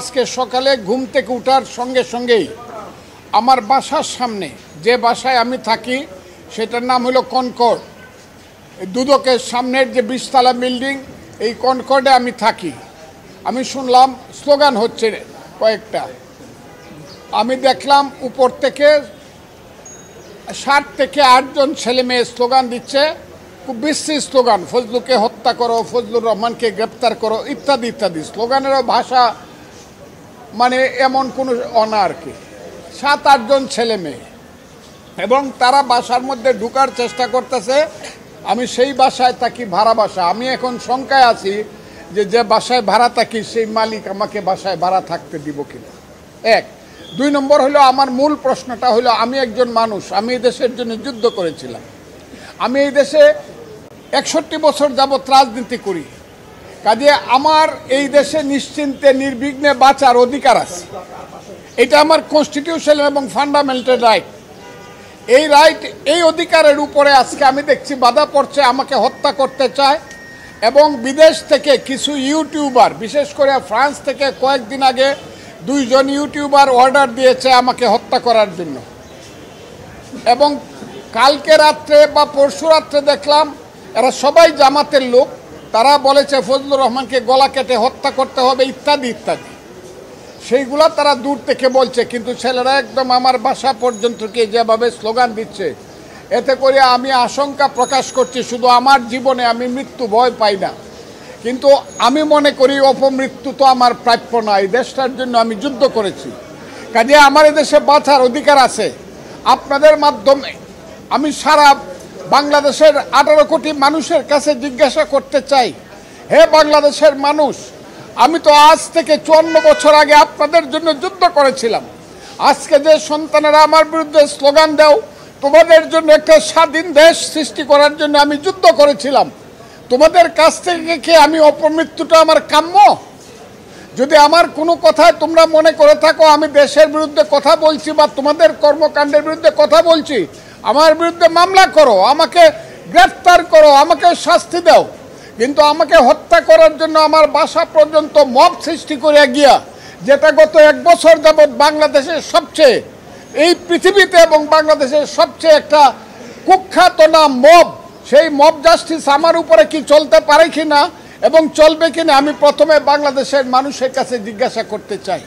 আজকে সকালে ঘুম থেকে ওঠার সঙ্গে সঙ্গেই আমার বাসার সামনে যে বাসায় আমি থাকি সেটার নাম হলো কনকর্ড, দুদকের সামনের যে 20 তলা বিল্ডিং, এই কনকর্ডে আমি থাকি। আমি শুনলাম স্লোগান হচ্ছে কয়েকটা। আমি দেখলাম উপর থেকে 7 থেকে 8 জন ছেলে মেয়ে স্লোগান দিচ্ছে, খুব বিশ্রী স্লোগান, ফজলুকে হত্যা করো, ফজলুর রহমানকে গ্রেপ্তার করো, ইত্যাদি ইত্যাদি। স্লোগানেরও ভাষা মানে এমন কোনো অনা আর কি। 7-8 জন ছেলে মেয়ে, এবং তারা বাসার মধ্যে ঢুকার চেষ্টা করতেছে। আমি সেই বাসায় থাকি, ভাড়া বাসা। আমি এখন শঙ্কায় আছি যে বাসায় ভাড়া থাকি সেই মালিক আমাকে বাসায় ভাড়া থাকতে দিব কিনা। 1। 2 নম্বর হলো, আমার মূল প্রশ্নটা হলো, আমি একজন মানুষ, আমি এই দেশের জন্য যুদ্ধ করেছিলাম। আমি এই দেশে 61 বছর যাবৎ রাজনীতি করি, কাজে আমার এই দেশে নিশ্চিন্তে নির্বিঘ্নে বাঁচার অধিকার আছে। এটা আমার কনস্টিটিউশন এবং ফান্ডামেন্টাল রাইট। এই রাইট, এই অধিকারের উপরে আজকে আমি দেখছি বাধা পড়ছে, আমাকে হত্যা করতে চায়। এবং বিদেশ থেকে কিছু ইউটিউবার, বিশেষ করে ফ্রান্স থেকে কয়েকদিন আগে 2 জন ইউটিউবার অর্ডার দিয়েছে আমাকে হত্যা করার জন্য। এবং কালকে রাত্রে বা পরশু রাত্রে দেখলাম এরা সবাই জামাতের লোক, তারা বলেছে ফজলুর রহমানকে গলা কেটে হত্যা করতে হবে, ইত্যাদি ইত্যাদি। সেইগুলা তারা দূর থেকে বলছে, কিন্তু ছেলেরা একদম আমার বাসা পর্যন্ত গিয়ে যেভাবে স্লোগান দিচ্ছে, এতে করে আমি আশঙ্কা প্রকাশ করছি। শুধু আমার জীবনে আমি মৃত্যু ভয় পাই না, কিন্তু আমি মনে করি অপমৃত্যু তো আমার প্রাপ্য না। এই দেশটার জন্য আমি যুদ্ধ করেছি, কাজে আমার এই দেশে বাঁচার অধিকার আছে। আপনাদের মাধ্যমে আমি সারা বাংলাদেশের 18 কোটি মানুষের কাছে জিজ্ঞাসা করতে চাই, হে বাংলাদেশের মানুষ, আমি তো আজ থেকে 54 বছর আগে আপনাদের জন্য যুদ্ধ করেছিলাম। আজকে যে সন্তানেরা আমার বিরুদ্ধে স্লোগান দাও, তোমাদের জন্য একটা স্বাধীন দেশ সৃষ্টি করার জন্য আমি যুদ্ধ করেছিলাম। তোমাদের কাছ থেকে কি আমি অপমৃত্যুটা আমার কাম্য? যদি আমার কোনো কথায় তোমরা মনে করে থাকো আমি দেশের বিরুদ্ধে কথা বলছি বা তোমাদের কর্মকাণ্ডের বিরুদ্ধে কথা বলছি, আমার বিরুদ্ধে মামলা করো, আমাকে গ্রেফতার করো, আমাকে শাস্তি দাও। কিন্তু আমাকে হত্যা করার জন্য আমার বাসা পর্যন্ত মব সৃষ্টি করে গিয়া, যেটা গত 1 বছর যাবৎ বাংলাদেশের সবচেয়ে, এই পৃথিবীতে এবং বাংলাদেশের সবচেয়ে একটা কুখ্যাত নাম মব, সেই মব জাস্টিস আমার উপরে কি চলতে পারে কিনা এবং চলবে কিনা, আমি প্রথমে বাংলাদেশের মানুষের কাছে জিজ্ঞাসা করতে চাই।